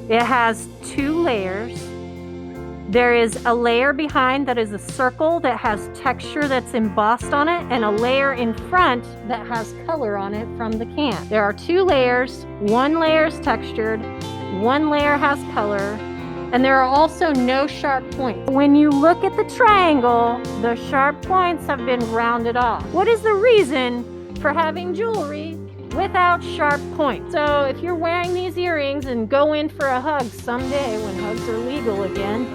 It has 2 layers. There is a layer behind that is a circle that has texture that's embossed on it, and a layer in front that has color on it from the can. There are 2 layers. 1 layer is textured, 1 layer has color, and there are also no sharp points. When you look at the triangle, the sharp points have been rounded off. What is the reason for having jewelry without sharp points? So if you're wearing these earrings and go in for a hug someday when hugs are legal again,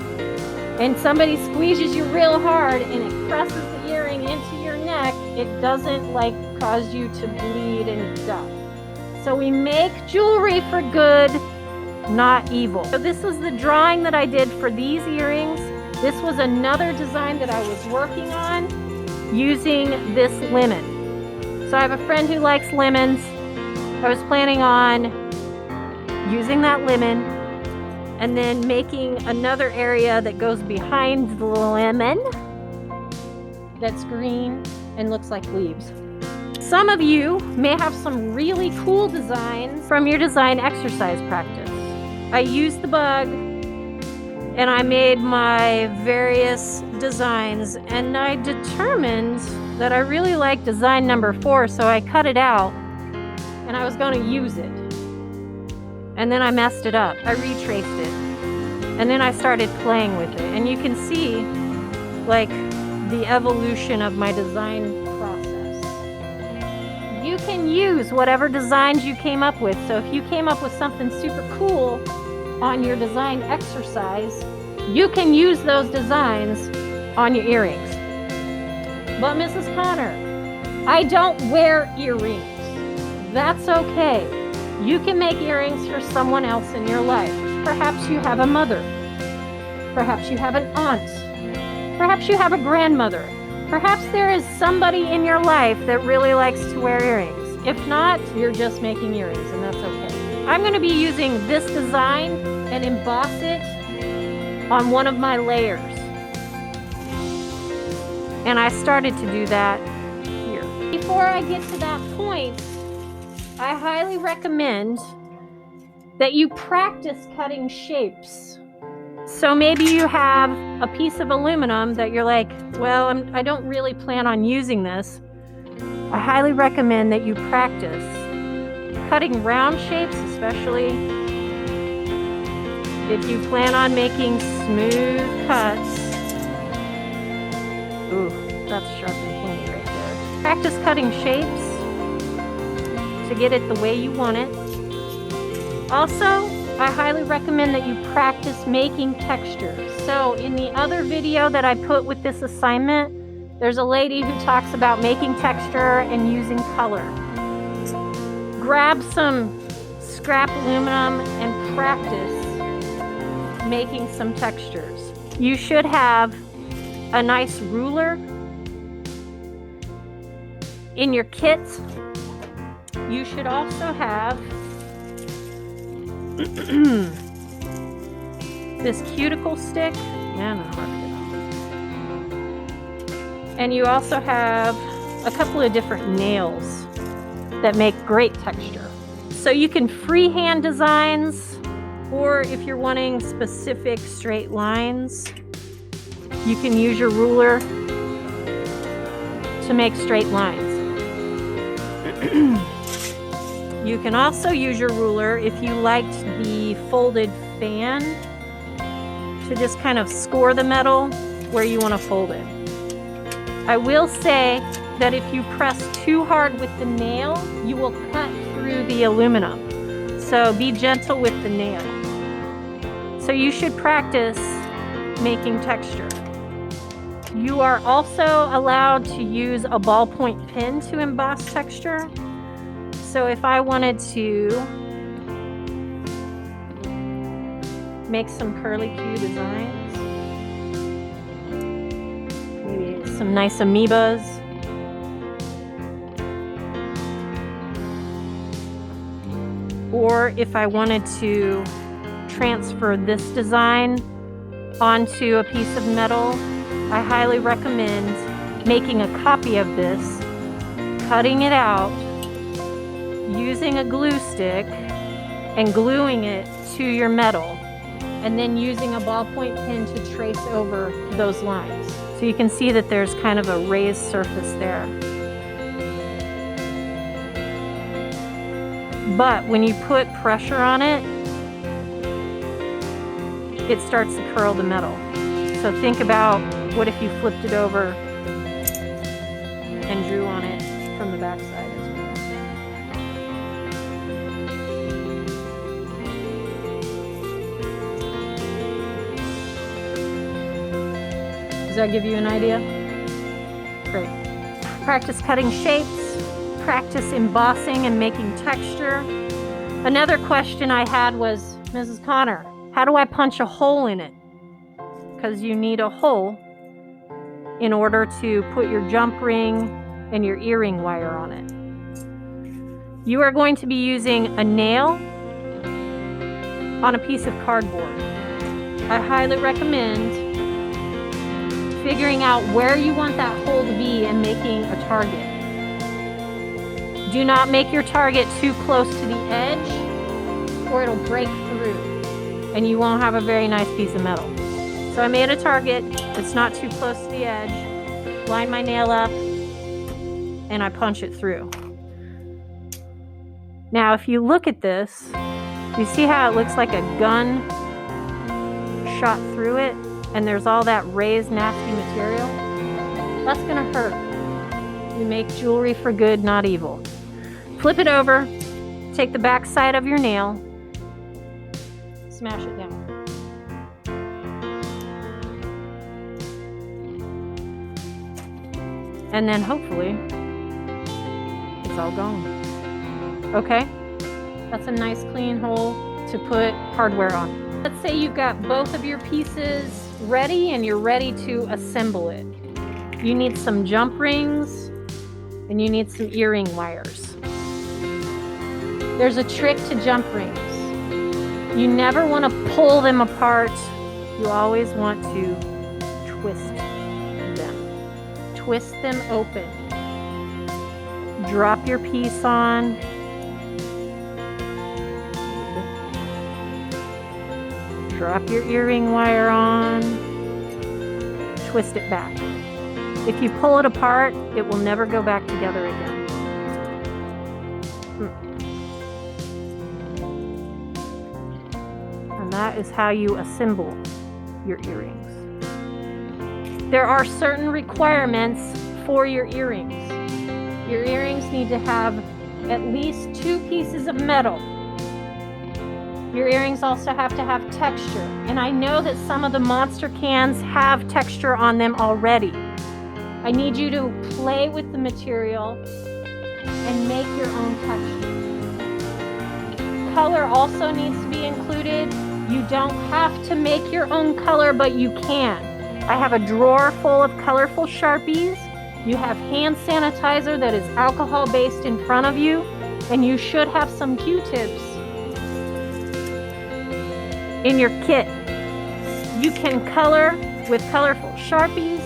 and somebody squeezes you real hard and it presses the earring into your neck, it doesn't like cause you to bleed and die. So we make jewelry for good, not evil. So this was the drawing that I did for these earrings. This was another design that I was working on using this lemon. So I have a friend who likes lemons. I was planning on using that lemon and then making another area that goes behind the lemon that's green and looks like leaves. Some of you may have some really cool designs from your design exercise practice. I used the bug and I made my various designs, and I determined that I really liked design number 4, so I cut it out and I was going to use it. And then I messed it up. I retraced it. And then I started playing with it. And you can see like the evolution of my design process. You can use whatever designs you came up with. So if you came up with something super cool on your design exercise, you can use those designs on your earrings. But Mrs. Connor, I don't wear earrings. That's okay. You can make earrings for someone else in your life. Perhaps you have a mother. Perhaps you have an aunt. Perhaps you have a grandmother. Perhaps there is somebody in your life that really likes to wear earrings. If not, you're just making earrings, and that's okay. I'm going to be using this design and emboss it on one of my layers. And I started to do that here. Before I get to that point, I highly recommend that you practice cutting shapes. So maybe you have a piece of aluminum that you're like, well, I don't really plan on using this. I highly recommend that you practice cutting round shapes, especially if you plan on making smooth cuts. Ooh, that's sharp and pointy right there. Practice cutting shapes to get it the way you want it. Also, I highly recommend that you practice making textures. So in the other video that I put with this assignment, there's a lady who talks about making texture and using color. Grab some scrap aluminum and practice making some textures. You should have a nice ruler in your kit. You should also have this cuticle stick, and you also have a couple of different nails that make great texture. So you can freehand designs, or if you're wanting specific straight lines, you can use your ruler to make straight lines. You can also use your ruler if you liked the folded fan to just kind of score the metal where you want to fold it. I will say that if you press too hard with the nail, you will cut through the aluminum. So be gentle with the nail. So you should practice making texture. You are also allowed to use a ballpoint pen to emboss texture. So if I wanted to make some curly Q designs, maybe some nice amoebas, or if I wanted to transfer this design onto a piece of metal, I highly recommend making a copy of this, cutting it out, using a glue stick and gluing it to your metal, and then using a ballpoint pen to trace over those lines. So you can see that there's kind of a raised surface there. But when you put pressure on it, it starts to curl the metal. So think about, what if you flipped it over and drew on it from the back side as well. Does that give you an idea? Great. Practice cutting shapes, practice embossing and making texture. Another question I had was, Mrs. Connor, how do I punch a hole in it? Because you need a hole in order to put your jump ring and your earring wire on it. You are going to be using a nail on a piece of cardboard. I highly recommend figuring out where you want that hole to be and making a target. Do not make your target too close to the edge or it'll break through and you won't have a very nice piece of metal. So I made a target that's not too close to the edge, line my nail up, and I punch it through. Now if you look at this, you see how it looks like a gun shot through it, and there's all that raised nasty material? That's gonna hurt. You make jewelry for good, not evil. Flip it over, take the back side of your nail, smash it down. And then hopefully it's all gone. Okay? That's a nice clean hole to put hardware on. Let's say you've got both of your pieces ready and you're ready to assemble it. You need some jump rings and you need some earring wires. There's a trick to jump rings. You never want to pull them apart. You always want to twist them. Twist them open. Drop your piece on. Drop your earring wire on. Twist it back. If you pull it apart, it will never go back together again. And that is how you assemble your earrings. There are certain requirements for your earrings. Your earrings need to have at least 2 pieces of metal. Your earrings also have to have texture. And I know that some of the Monster cans have texture on them already. I need you to play with the material and make your own texture. Color also needs to be included. You don't have to make your own color, but you can. I have a drawer full of colorful Sharpies. You have hand sanitizer that is alcohol-based in front of you, and you should have some Q-tips in your kit. You can color with colorful Sharpies,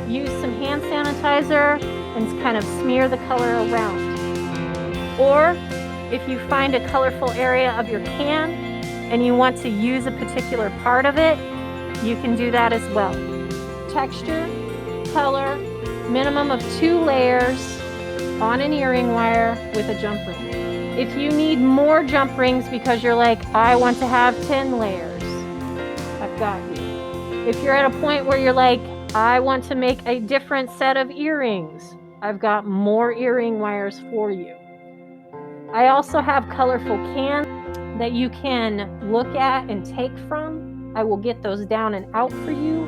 use some hand sanitizer, and kind of smear the color around. Or if you find a colorful area of your can and you want to use a particular part of it, you can do that as well. Texture, color, minimum of 2 layers on an earring wire with a jump ring. If you need more jump rings because you're like, I want to have 10 layers, I've got you. If you're at a point where you're like, I want to make a different set of earrings, I've got more earring wires for you. I also have colorful cans that you can look at and take from. I will get those down and out for you.